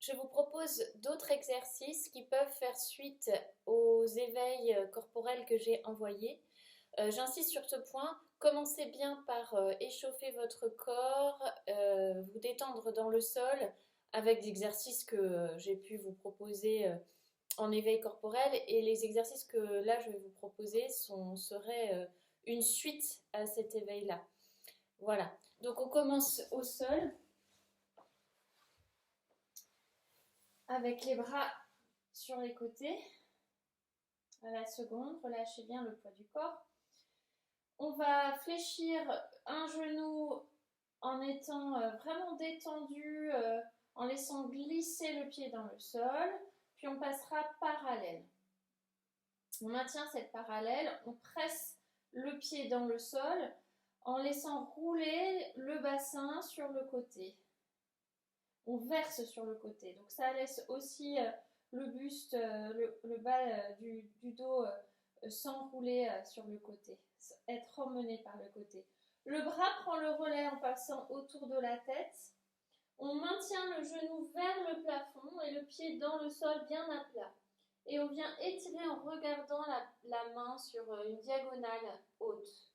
je vous propose d'autres exercices qui peuvent faire suite aux éveils corporels que j'ai envoyés. J'insiste sur ce point, commencez bien par échauffer votre corps, vous détendre dans le sol avec des exercices que j'ai pu vous proposer en éveil corporel et les exercices que là je vais vous proposer seraient une suite à cet éveil-là. Voilà, donc on commence au sol avec les bras sur les côtés. À la seconde, relâchez bien le poids du corps. On va fléchir un genou en étant vraiment détendu, en laissant glisser le pied dans le sol, puis on passera parallèle. On maintient cette parallèle, on presse le pied dans le sol en laissant rouler le bassin sur le côté. On verse sur le côté, donc ça laisse aussi le buste, le bas du dos s'enrouler sur le côté, être emmené par le côté. Le bras prend le relais en passant autour de la tête. On maintient le genou vers le plafond et le pied dans le sol bien à plat. Et on vient étirer en regardant la main sur une diagonale haute.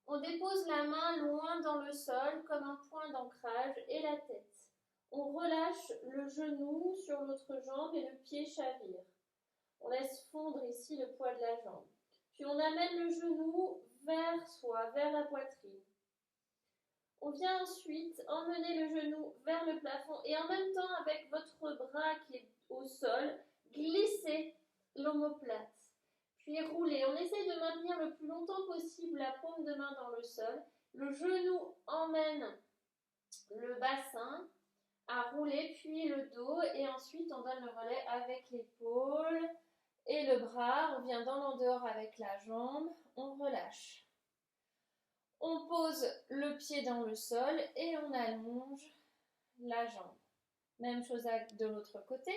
On dépose la main loin dans le sol comme un point d'ancrage et la tête. On relâche le genou sur l'autre jambe et le pied chavire. On laisse fondre ici le poids de la jambe. Puis on amène le genou vers soi, vers la poitrine. On vient ensuite emmener le genou vers le plafond et en même temps avec votre bras qui est au sol, glisser l'omoplate. Puis rouler. On essaie de maintenir le plus longtemps possible la paume de main dans le sol. Le genou emmène le bassin à rouler, puis le dos, et ensuite on donne le relais avec l'épaule et le bras. On vient dans l'en-dehors avec la jambe, on relâche. On pose le pied dans le sol et on allonge la jambe. Même chose de l'autre côté.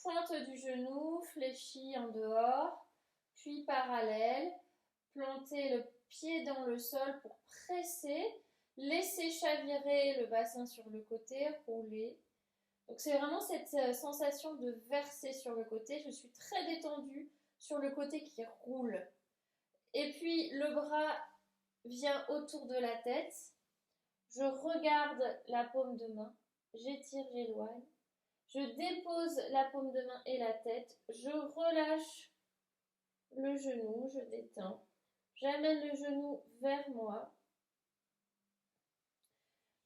Pointe du genou, fléchie en dehors, puis parallèle. Plantez le pied dans le sol pour presser. Laissez chavirer le bassin sur le côté, rouler. Donc c'est vraiment cette sensation de verser sur le côté. Je suis très détendue sur le côté qui roule. Et puis le bras vient autour de la tête. Je regarde la paume de main. J'étire, j'éloigne. Je dépose la paume de main et la tête. Je relâche le genou, je détends. J'amène le genou vers moi.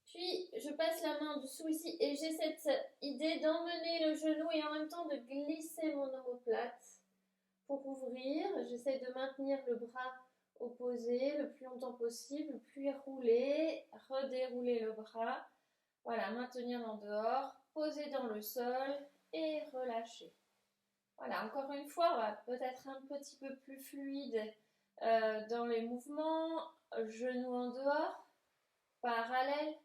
Puis, je passe la main en dessous ici et j'ai cette idée d'emmener le genou et en même temps de glisser mon omoplate pour ouvrir. J'essaie de maintenir le bras opposé le plus longtemps possible, puis rouler, redérouler le bras. Voilà, maintenir en dehors, poser dans le sol et relâcher. Voilà, encore une fois, on va peut-être un petit peu plus fluide dans les mouvements. Genou en dehors, parallèle.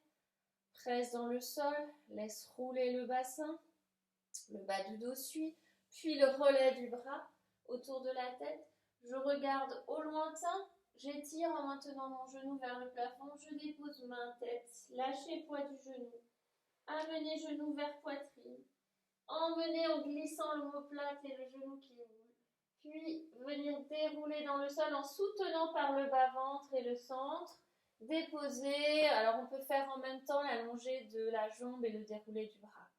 Presse dans le sol, laisse rouler le bassin, le bas du dos suit, puis le relais du bras autour de la tête. Je regarde au lointain, j'étire en maintenant mon genou vers le plafond, je dépose main, tête, lâchez poids du genou, amenez genou vers poitrine, emmenez en glissant l'omoplate et le genou qui roule, puis venir dérouler dans le sol en soutenant par le bas-ventre et le centre. Déposer, alors on peut faire en même temps l'allongée de la jambe et le déroulé du bras.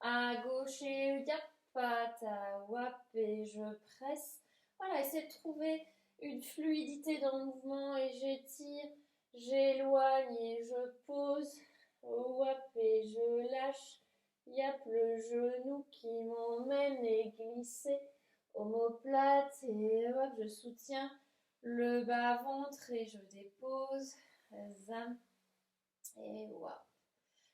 À gauche et yap, pata, wap et je presse. Voilà, essayez de trouver une fluidité dans le mouvement et j'étire, j'éloigne et je pose. Wap et je lâche. Yap, le genou qui m'emmène et glisser. Omoplate et hop, je soutiens le bas-ventre et je dépose. Zam et wap.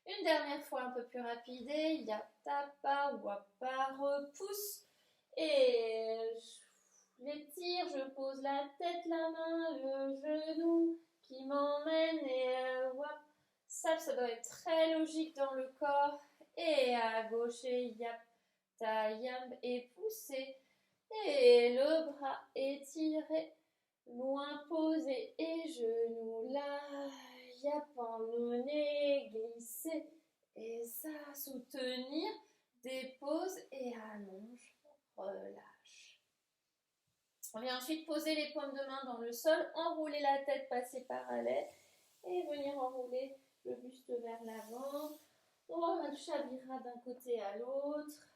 Une dernière fois un peu plus rapide. Yap, tapa, wapa, repousse. Et je l'étire, je pose la tête, la main, le genou qui m'emmène et wap. Ça doit être très logique dans le corps. Et à gauche, et yap, ta, yam, et pousser. Et le bras étiré. Loin posé et genoux là, yap emmener, glisser et ça, soutenir, dépose et allonge, relâche. On vient ensuite poser les paumes de main dans le sol, enrouler la tête, passer parallèle et venir enrouler le buste vers l'avant. On chavira d'un côté à l'autre.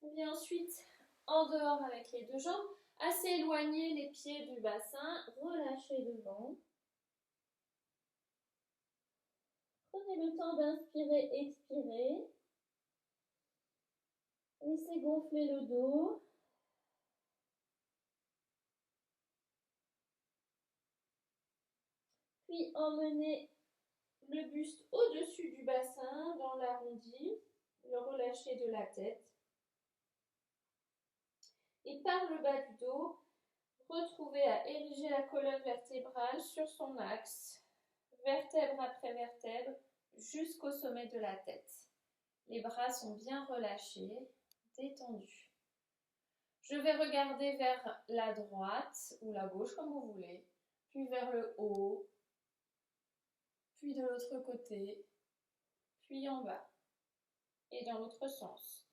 On vient ensuite en dehors avec les deux jambes, assez éloigner les pieds du bassin, relâcher devant. Prenez le temps d'inspirer, expirer. Laissez gonfler le dos. Puis emmenez le buste au-dessus du bassin, dans l'arrondi, le relâcher de la tête. Et par le bas du dos, retrouvez à ériger la colonne vertébrale sur son axe, vertèbre après vertèbre, jusqu'au sommet de la tête. Les bras sont bien relâchés, détendus. Je vais regarder vers la droite ou la gauche comme vous voulez, puis vers le haut, puis de l'autre côté, puis en bas, et dans l'autre sens.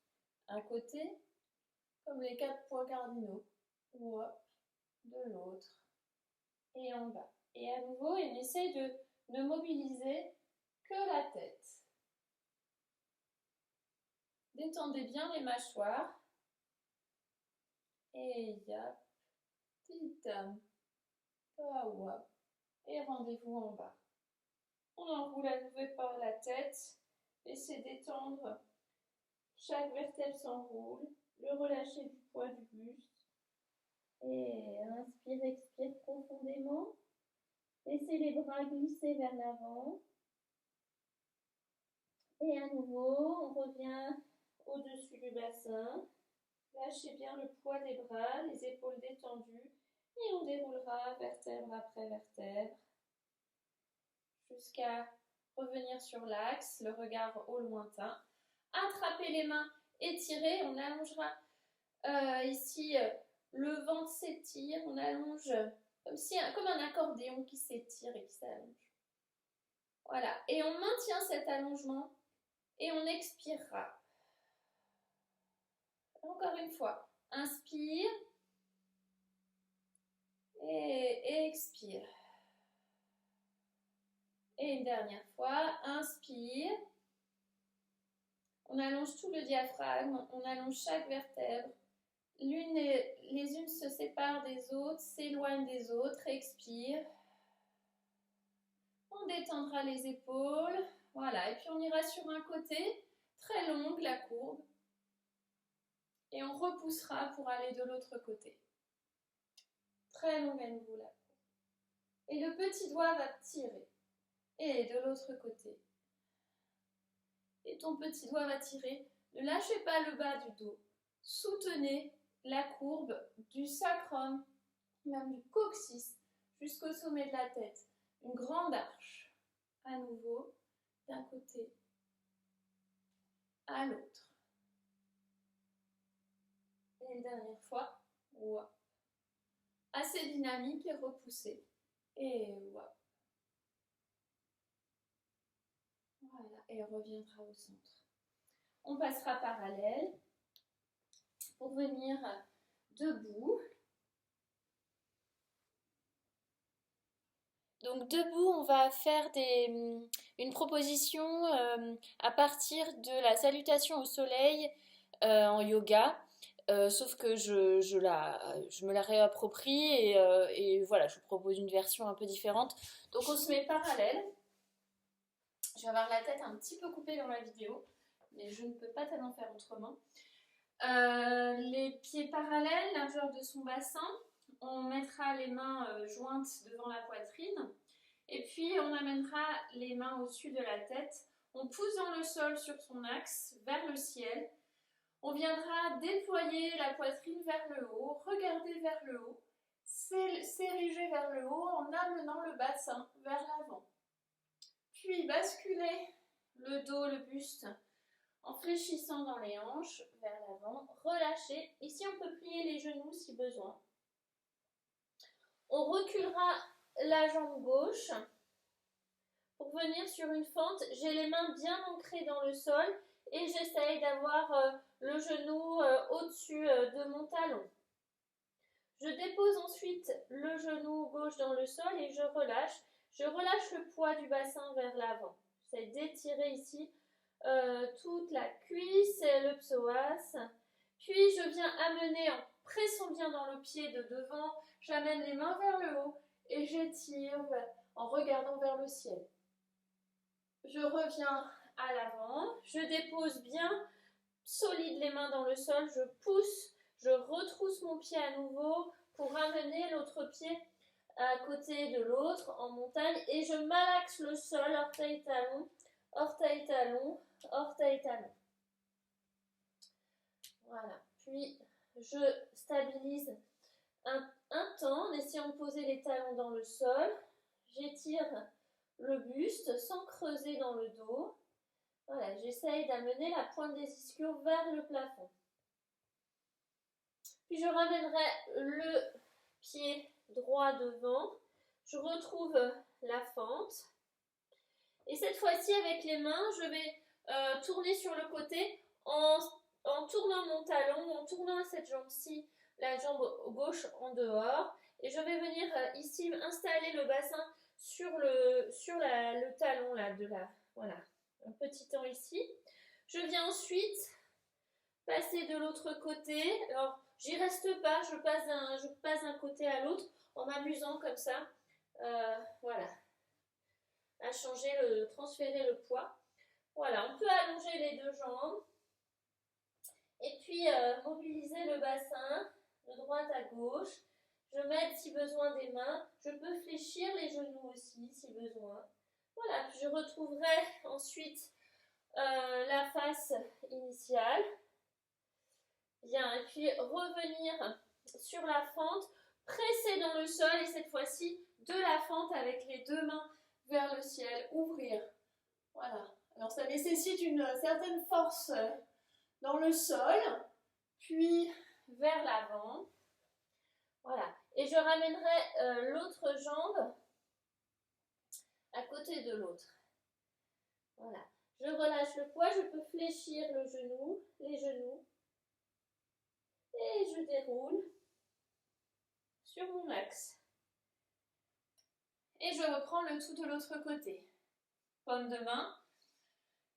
Un côté, comme les 4 points cardinaux, ou hop, de l'autre, et en bas. Et à nouveau, on essaie de ne mobiliser que la tête. Détendez bien les mâchoires. Et yap, titam, pawap, et rendez-vous en bas. On enroule à nouveau par la tête, laissez détendre, chaque vertèbre s'enroule, le relâcher du poids du buste. Et inspire, expire profondément. Laissez les bras glisser vers l'avant. Et à nouveau, on revient au-dessus du bassin. Lâchez bien le poids des bras, les épaules détendues. Et on déroulera vertèbre après vertèbre. Jusqu'à revenir sur l'axe, le regard au lointain. Attrapez les mains, étirez, on allongera ici le ventre s'étire, on allonge comme un accordéon qui s'étire et qui s'allonge. Voilà, et on maintient cet allongement et on expirera. Encore une fois, inspire et expire. Et une dernière fois, inspire. On allonge tout le diaphragme, on allonge chaque vertèbre. Les unes se séparent des autres, s'éloignent des autres, expire. On détendra les épaules, voilà, et puis on ira sur un côté, très longue la courbe, et on repoussera pour aller de l'autre côté. Très longue à nouveau la courbe. Et le petit doigt va tirer, et de l'autre côté. Et ton petit doigt va tirer, ne lâchez pas le bas du dos, soutenez la courbe du sacrum, même du coccyx, jusqu'au sommet de la tête. Une grande arche, à nouveau, d'un côté à l'autre. Et une dernière fois, wop. Assez dynamique et repoussé. Et wop. Voilà, et on reviendra au centre. On passera parallèle pour venir debout. Donc debout, on va faire une proposition à partir de la salutation au soleil en yoga. Sauf que je me la réapproprie et voilà, je vous propose une version un peu différente. Donc on se met parallèle. Je vais avoir la tête un petit peu coupée dans la vidéo, mais je ne peux pas tellement faire autrement. Les pieds parallèles, largeur de son bassin. On mettra les mains jointes devant la poitrine. Et puis on amènera les mains au-dessus de la tête. On pousse dans le sol sur son axe, vers le ciel. On viendra déployer la poitrine vers le haut, regarder vers le haut, s'ériger vers le haut en amenant le bassin vers l'avant. Puis basculer le dos, le buste en fléchissant dans les hanches vers l'avant, relâcher. Ici on peut plier les genoux si besoin. On reculera la jambe gauche pour venir sur une fente. J'ai les mains bien ancrées dans le sol et j'essaye d'avoir le genou au-dessus de mon talon. Je dépose ensuite le genou gauche dans le sol et je relâche. Je relâche le poids du bassin vers l'avant. J'essaie d'étirer ici toute la cuisse et le psoas. Puis je viens amener en pressant bien dans le pied de devant. J'amène les mains vers le haut et j'étire en regardant vers le ciel. Je reviens à l'avant. Je dépose bien solide les mains dans le sol. Je pousse. Je retrousse mon pied à nouveau pour ramener l'autre pied à côté de l'autre en montagne et je malaxe le sol, orteil, talon, orteil, talon, orteil, talon. Voilà. Puis je stabilise un temps en essayant de poser les talons dans le sol. J'étire le buste sans creuser dans le dos. Voilà, j'essaye d'amener la pointe des ischios vers le plafond. Puis je ramènerai le pied droit devant. Je retrouve la fente. Et cette fois-ci, avec les mains, je vais tourner sur le côté en tournant mon talon, en tournant cette jambe-ci, la jambe gauche en dehors. Et je vais venir ici installer le bassin sur le talon là, voilà, un petit temps ici. Je viens ensuite passer de l'autre côté. Alors, j'y reste pas, je passe d'un côté à l'autre en m'amusant comme ça. Voilà. À transférer le poids. Voilà, on peut allonger les deux jambes. Et puis, mobiliser le bassin de droite à gauche. Je m'aide si besoin des mains. Je peux fléchir les genoux aussi si besoin. Voilà, puis je retrouverai ensuite la face initiale. Bien, et puis revenir sur la fente, presser dans le sol et cette fois-ci de la fente avec les deux mains vers le ciel, ouvrir. Voilà. Alors ça nécessite une certaine force dans le sol, puis vers l'avant. Voilà. Et je ramènerai l'autre jambe à côté de l'autre. Voilà. Je relâche le poids, je peux fléchir les genoux. Et je déroule sur mon axe. Et je reprends le tout de l'autre côté. Paume de main.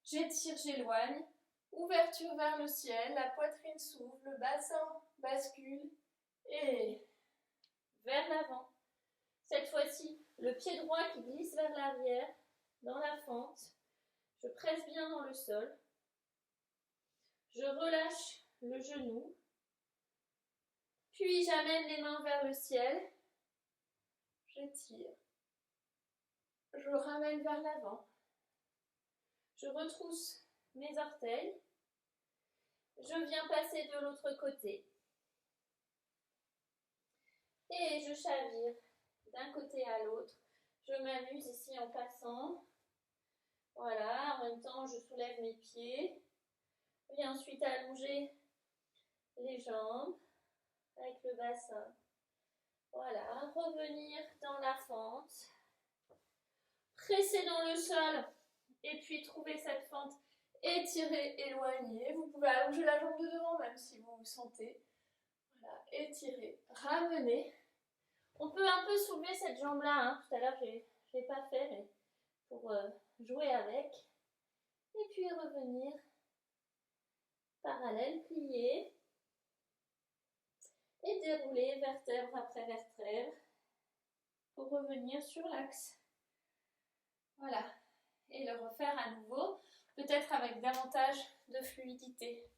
J'étire, j'éloigne. Ouverture vers le ciel, la poitrine s'ouvre, le bassin bascule et vers l'avant. Cette fois-ci, le pied droit qui glisse vers l'arrière, dans la fente. Je presse bien dans le sol. Je relâche le genou. Puis j'amène les mains vers le ciel. J'étire. Je ramène vers l'avant. Je retrousse mes orteils. Je viens passer de l'autre côté. Et je chavire d'un côté à l'autre. Je m'amuse ici en passant. Voilà, en même temps je soulève mes pieds. Je viens ensuite allonger les jambes avec le bassin. Voilà, revenir dans la fente. Presser dans le sol et puis trouver cette fente. Étirer, éloigner. Vous pouvez allonger la jambe de devant même si vous vous sentez. Voilà, étirer, ramener. On peut un peu soulever cette jambe-là. Hein. Tout à l'heure, je l'ai pas fait, mais pour jouer avec. Et puis revenir parallèle, plier. Et dérouler vertèbre après vertèbre pour revenir sur l'axe. Voilà. Et le refaire à nouveau, peut-être avec davantage de fluidité.